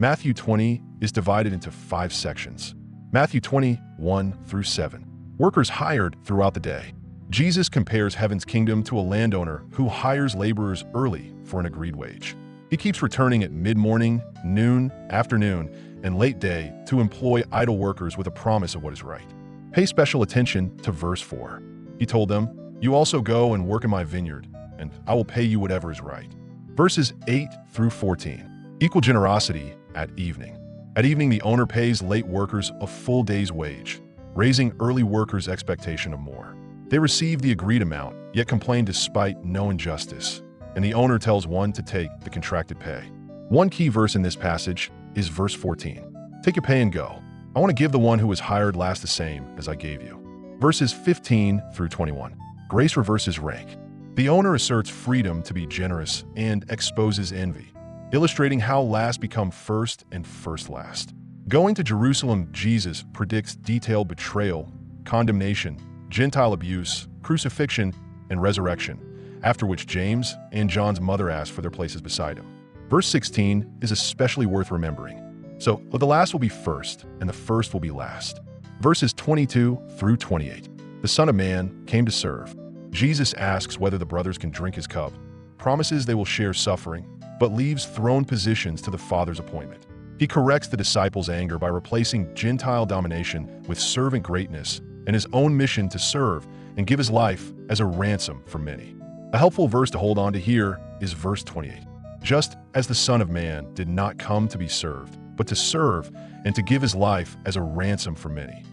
Matthew 20 is divided into 5 sections. Matthew 21 through 7. Workers hired throughout the day. Jesus compares heaven's kingdom to a landowner who hires laborers early for an agreed wage. He keeps returning at mid-morning, noon, afternoon, and late day to employ idle workers with a promise of what is right. Pay special attention to verse 4. He told them, "You also go and work in my vineyard, and I will pay you whatever is right." Verses 8 through 14. Equal generosity at evening. At evening, the owner pays late workers a full day's wage, raising early workers' expectation of more. They receive the agreed amount, yet complain despite no injustice, and the owner tells one to take the contracted pay. One key verse in this passage is verse 14. Take your pay and go. I want to give the one who was hired last the same as I gave you. Verses 15 through 21. Grace reverses rank. The owner asserts freedom to be generous and exposes envy, illustrating how last become first and first last. Going to Jerusalem, Jesus predicts detailed betrayal, condemnation, Gentile abuse, crucifixion, and resurrection, after which James and John's mother ask for their places beside him. Verse 16 is especially worth remembering. So the last will be first, and the first will be last. Verses 22 through 28. The Son of Man came to serve. Jesus asks whether the brothers can drink his cup, promises they will share suffering, but leaves throne positions to the Father's appointment. He corrects the disciples' anger by replacing Gentile domination with servant greatness and his own mission to serve and give his life as a ransom for many. A helpful verse to hold on to here is verse 28. Just as the Son of Man did not come to be served, but to serve and to give his life as a ransom for many.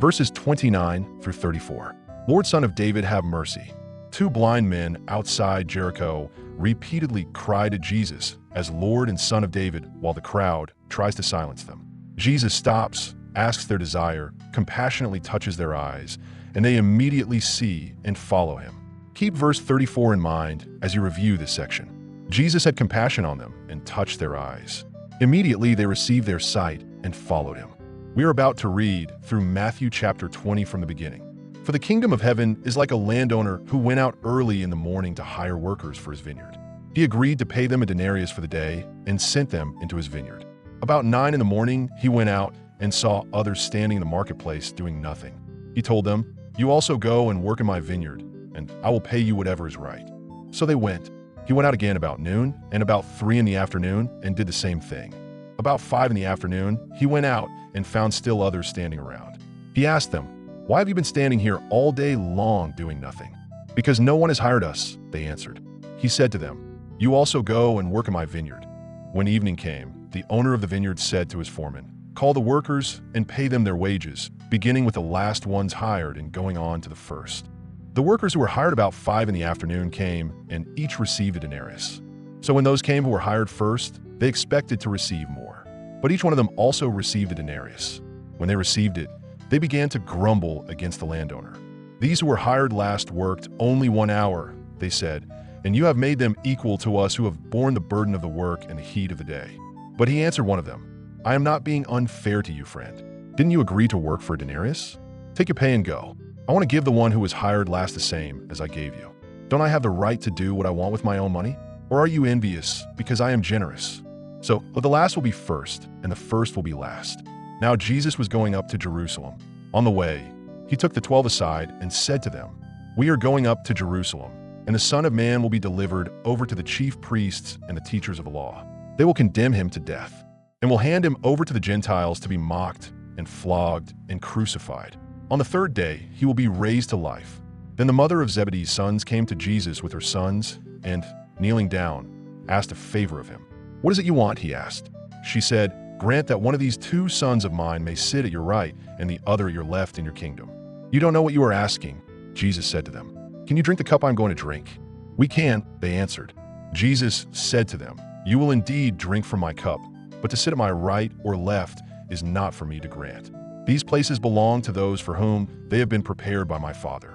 Verses 29 through 34. Lord, Son of David, have mercy. 2 blind men outside Jericho repeatedly cry to Jesus as Lord and Son of David while the crowd tries to silence them. Jesus stops, asks their desire, compassionately touches their eyes, and they immediately see and follow him. Keep verse 34 in mind as you review this section. Jesus had compassion on them and touched their eyes. Immediately they received their sight and followed him. We are about to read through Matthew chapter 20 from the beginning. For the kingdom of heaven is like a landowner who went out early in the morning to hire workers for his vineyard. He agreed to pay them a denarius for the day and sent them into his vineyard. About 9 in the morning, he went out and saw others standing in the marketplace doing nothing. He told them, "You also go and work in my vineyard, and I will pay you whatever is right." So they went. He went out again about noon and about 3 in the afternoon and did the same thing. About 5 in the afternoon, he went out and found still others standing around. He asked them, "Why have you been standing here all day long doing nothing?" "Because no one has hired us," they answered. He said to them, "You also go and work in my vineyard." When evening came, the owner of the vineyard said to his foreman, "Call the workers and pay them their wages, beginning with the last ones hired and going on to the first." The workers who were hired about 5 in the afternoon came, and each received a denarius. So when those came who were hired first, they expected to receive more. But each one of them also received a denarius. When they received it, they began to grumble against the landowner. "These who were hired last worked only 1 hour," they said, "and you have made them equal to us who have borne the burden of the work and the heat of the day." But he answered one of them, "I am not being unfair to you, friend. Didn't you agree to work for a denarius? Take your pay and go. I want to give the one who was hired last the same as I gave you. Don't I have the right to do what I want with my own money? Or are you envious because I am generous?" So the last will be first, and the first will be last. Now Jesus was going up to Jerusalem. On the way, he took the 12 aside and said to them, "We are going up to Jerusalem, and the Son of Man will be delivered over to the chief priests and the teachers of the law. They will condemn him to death, and will hand him over to the Gentiles to be mocked and flogged and crucified. On the 3rd day, he will be raised to life." Then the mother of Zebedee's sons came to Jesus with her sons and, kneeling down, asked a favor of him. "What is it you want?" he asked. She said, "Grant that one of these 2 sons of mine may sit at your right and the other at your left in your kingdom." "You don't know what you are asking," Jesus said to them. "Can you drink the cup I'm going to drink?" "We can," they answered. Jesus said to them, "You will indeed drink from my cup, but to sit at my right or left is not for me to grant. These places belong to those for whom they have been prepared by my Father."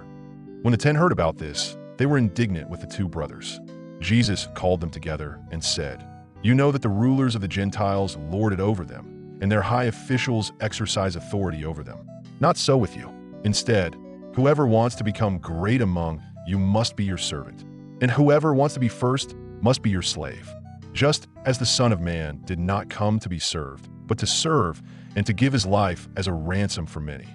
When the 10 heard about this, they were indignant with the 2 brothers. Jesus called them together and said, "You know that the rulers of the Gentiles lord it over them, and their high officials exercise authority over them. Not so with you. Instead, whoever wants to become great among you must be your servant, and whoever wants to be first must be your slave. just as the Son of Man did not come to be served, but to serve and to give his life as a ransom for many.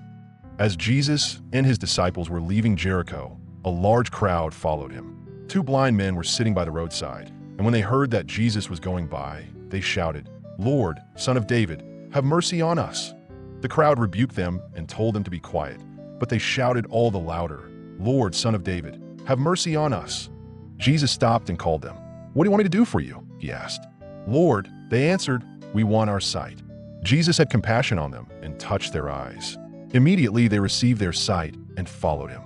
As Jesus and his disciples were leaving Jericho, a large crowd followed him. Two blind men were sitting by the roadside, and when they heard that Jesus was going by, they shouted, "Lord, Son of David, have mercy on us." The crowd rebuked them and told them to be quiet, but they shouted all the louder, "Lord, Son of David, have mercy on us." Jesus stopped and called them. "What do you want me to do for you?" he asked. "Lord," they answered, "we want our sight." Jesus had compassion on them and touched their eyes. Immediately they received their sight and followed him.